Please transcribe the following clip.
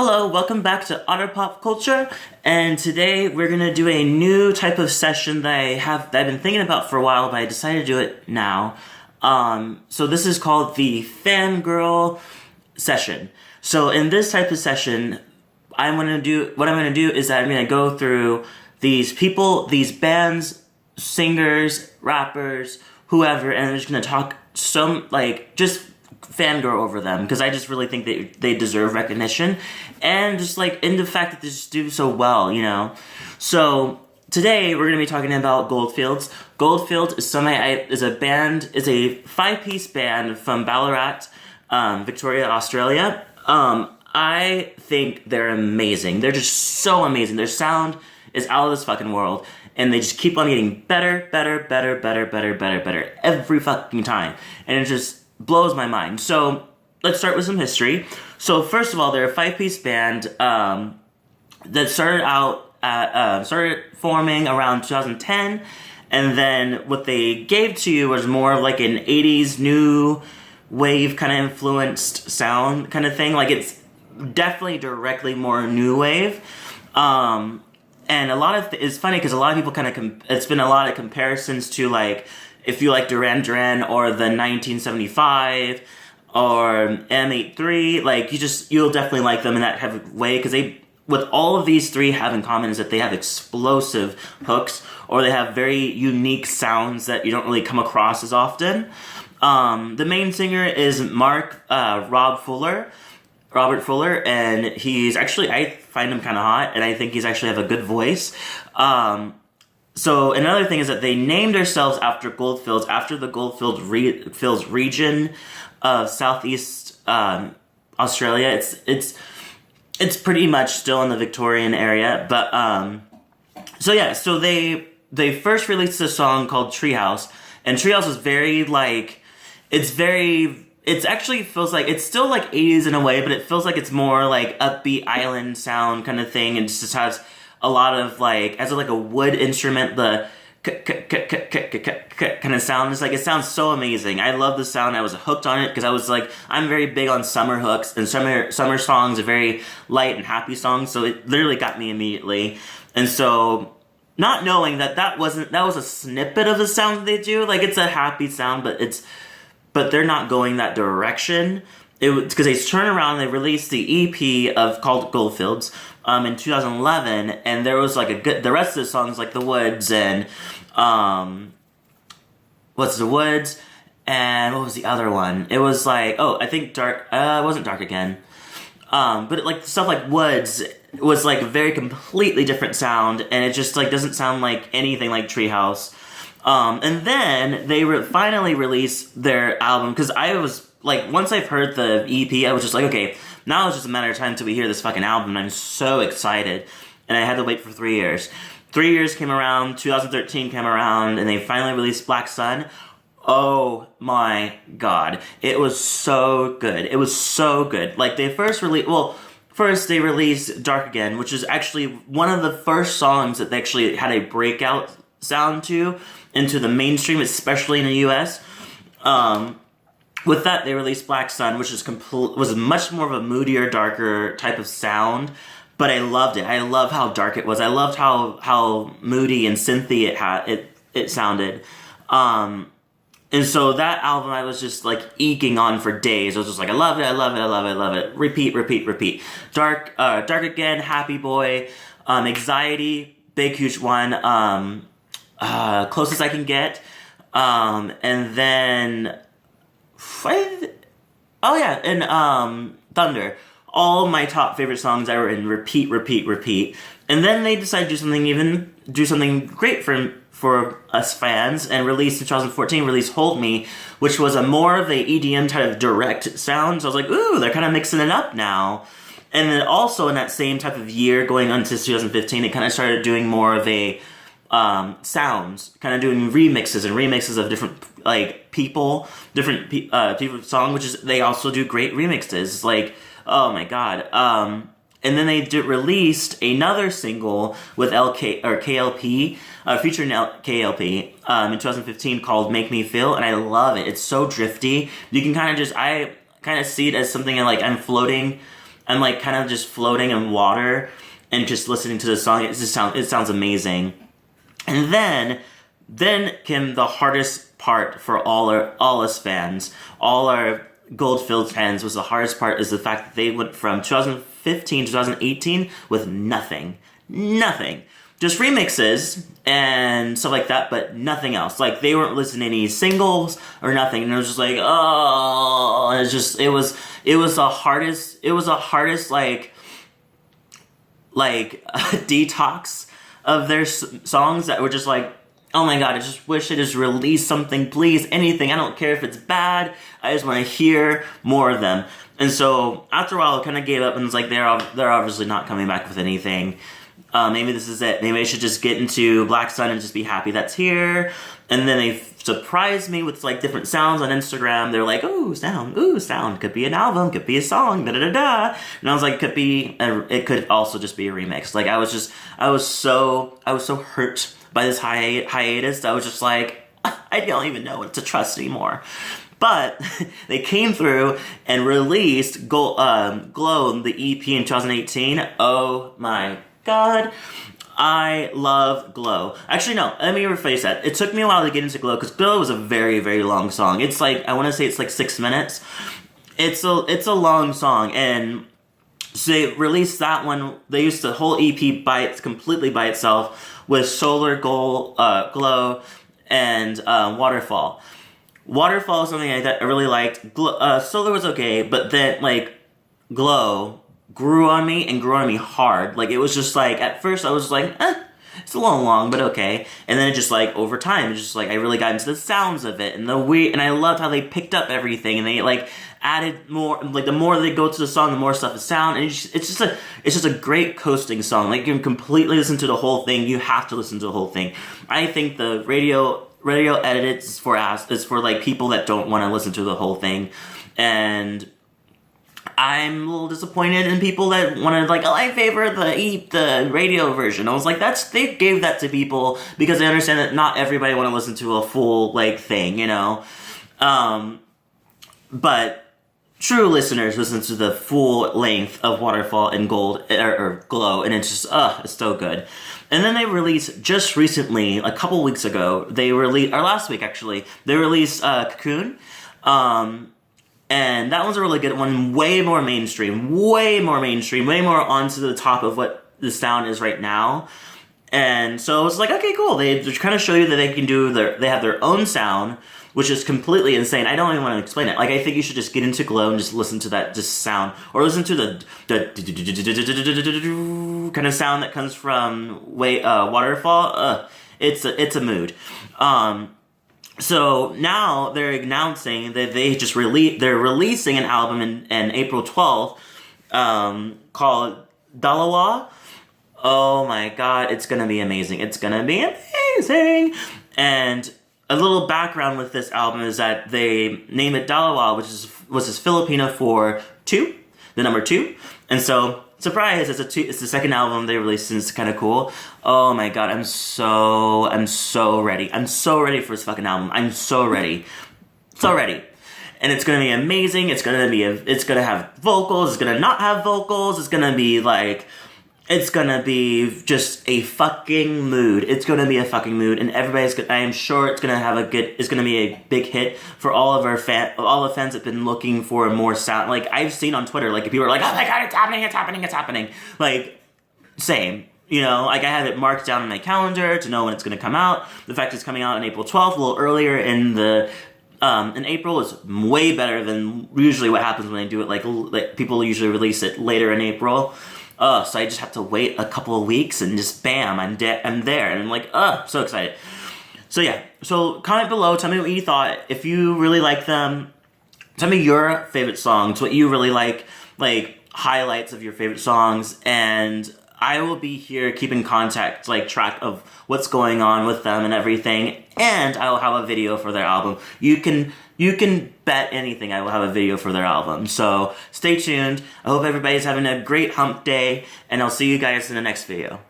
Hello, welcome back to Otter Pop Culture, and today we're gonna do a new type of session that I've been thinking about for a while, but I decided to do it now. So this is called the Fangirl session. So in this type of session, what I'm gonna do is that I'm gonna go through these people, these bands, singers, rappers, whoever, and I'm just gonna talk just fangirl over them because I just really think they deserve recognition, and just in the fact that they just do so well, you know. So today we're gonna be talking about Goldfields. Goldfields is a 5-piece band from Ballarat, Victoria, Australia. I think they're amazing. They're just so amazing. Their sound is out of this fucking world, and they just keep on getting better every fucking time, and it just blows my mind. So let's start with some history. So first of all, they're a 5-piece band that started forming around 2010, and then what they gave to you was more of like an 80s new wave kind of influenced sound kind of thing. Like, it's definitely directly more new wave. And it's funny because a lot of people it's been a lot of comparisons to, like, if you like Duran Duran or the 1975 or M83, like, you'll definitely like them in that type of way, because what all of these three have in common is that they have explosive hooks, or they have very unique sounds that you don't really come across as often. The main singer is Robert Fuller, and he's actually, I find him kind of hot, and I think he's actually have a good voice. So another thing is that they named themselves after Goldfields, after the Goldfields region of Southeast Australia. It's pretty much still in the Victorian area, but so they first released a song called Treehouse, and Treehouse was it actually feels like it's still like 80s in a way, but it feels like it's more like upbeat island sound kind of thing, and it just has a lot of as a wood instrument, the kind of sound. It sounds so amazing. I love the sound. I was hooked on it because I'm very big on summer hooks, and summer songs are very light and happy songs, so it literally got me immediately. And so, not knowing that was a snippet of the sound that they do, it's a happy sound, but they're not going that direction. It's because they turned around and they released the EP called Goldfields in 2011, and there was the rest of the songs, like The Woods and What's the Woods, and what was the other one? It was I think Dark, it wasn't Dark Again, but stuff like Woods was a very completely different sound, and it just doesn't sound like anything like Treehouse. And then they finally released their album, because I was once I've heard the EP, I was just okay, now it's just a matter of time until we hear this fucking album, and I'm so excited. And I had to wait for 3 years. 3 years came around, 2013 came around, and they finally released Black Sun. Oh my god. It was so good. It was so good. First they released Dark Again, which is actually one of the first songs that they actually had a breakout sound into the mainstream, especially in the US. With that, they released Black Sun, which was much more of a moodier, darker type of sound, but I loved it. I loved how dark it was. I loved how moody and synthy it sounded. And so that album, I was just eking on for days. I was just I love it, I love it, I love it, I love it. Repeat. Dark Again, Happy Boy, Anxiety, big huge one. Closest I Can Get, and then Thunder. All my top favorite songs I were in repeat. And then they decided to do something great for us fans, and released in 2014, released Hold Me, which was a more of a EDM type of direct sound. So I was ooh, they're kind of mixing it up now. And then also in that same type of year, going on to 2015, they kind of started doing more of a sounds, kind of doing remixes of different people's song, which is, they also do great remixes. Oh my god. And then they released another single with KLP, featuring KLP, in 2015, called Make Me Feel, and I love it. It's so drifty. You can I kind of see it as something I'm floating I'm like kind of just floating in water and just listening to the song. It sounds amazing. And then came the hardest part for all us fans, all our Goldfield fans. Was the hardest part is the fact that they went from 2015 to 2018 with nothing, just remixes and stuff like that, but nothing else. Like, they weren't listening to any singles or nothing, and it was just like, oh, it was the hardest like detox of their songs that were just like, oh my god, I just wish they just released something, please, anything. I don't care if it's bad. I just want to hear more of them. And so after a while, I kind of gave up and was like, they're obviously not coming back with anything. Maybe this is it. Maybe I should just get into Black Sun and just be happy that's here. And then they surprised me with like different sounds on Instagram. They're like, ooh, sound. Could be an album, could be a song, da-da-da-da. And I was like, it could also just be a remix. Like, I was so hurt by this hiatus. I was just like, I don't even know what to trust anymore. But they came through and released Glow, the EP in 2018. Oh my god. I love Glow. Actually, no, let me rephrase that. It took me a while to get into Glow, because Glow was a very, very long song. It's like, I want to say it's like 6 minutes. It's a long song, and so they released that one. They used the whole EP completely by itself with Solar Glow and Waterfall. Waterfall is something I really liked. Solar was okay, but then like Glow grew on me hard. Like, it was just like, at first I was like, it's a little long, but okay. And then it just like, over time, it's just like, I really got into the sounds of it, and and I loved how they picked up everything, and they like added more, like the more they go to the song, the more stuff is sound, and it's just a great coasting song. Like, you can completely listen to the whole thing. You have to listen to the whole thing. I think the radio edit is for like people that don't want to listen to the whole thing, and I'm a little disappointed in people that wanted, like, oh, I favor the radio version. I was like, they gave that to people because they understand that not everybody want to listen to a full, like, thing, you know? But true listeners listen to the full length of Waterfall and or Glow, and it's just, it's so good. And then they released, just recently, a couple weeks ago, or last week, actually, they released Cocoon. And that one's a really good one, way more mainstream, way more onto the top of what the sound is right now. And so it's like, okay, cool. They kind of show you that they can they have their own sound, which is completely insane. I don't even want to explain it. Like, I think you should just get into Glow and just listen to that just sound, or listen to the kind of sound that comes from Waterfall. It's a mood. So now they're announcing that they're releasing an album in April 12th, called Dalawa. Oh my god, it's gonna be amazing. And a little background with this album is that they name it Dalawa, which was Filipino for 2, the number 2. And so, surprise, it's the second album they released, and it's kind of cool. Oh my god, I'm so ready. I'm so ready for this fucking album. I'm so ready. So ready. And it's gonna be amazing. It's gonna have vocals, it's gonna not have vocals, it's gonna be just a fucking mood. It's gonna be a fucking mood, and I am sure it's gonna be a big hit for all the fans that have been looking for more sound. Like, I've seen on Twitter, like, people are like, oh my god, it's happening. Like, same. You know, like, I have it marked down in my calendar to know when it's gonna come out. The fact it's coming out on April 12th, a little earlier in April, is way better than usually what happens when they do it. Like people usually release it later in April. So I just have to wait a couple of weeks, and just bam, I'm there, and I'm like, so excited. So yeah, so comment below, tell me what you thought. If you really like them, tell me your favorite songs, what you really like highlights of your favorite songs, and I will be here keeping track of what's going on with them and everything, and I will have a video for their album. You can bet anything I will have a video for their album. So stay tuned. I hope everybody's having a great hump day, and I'll see you guys in the next video.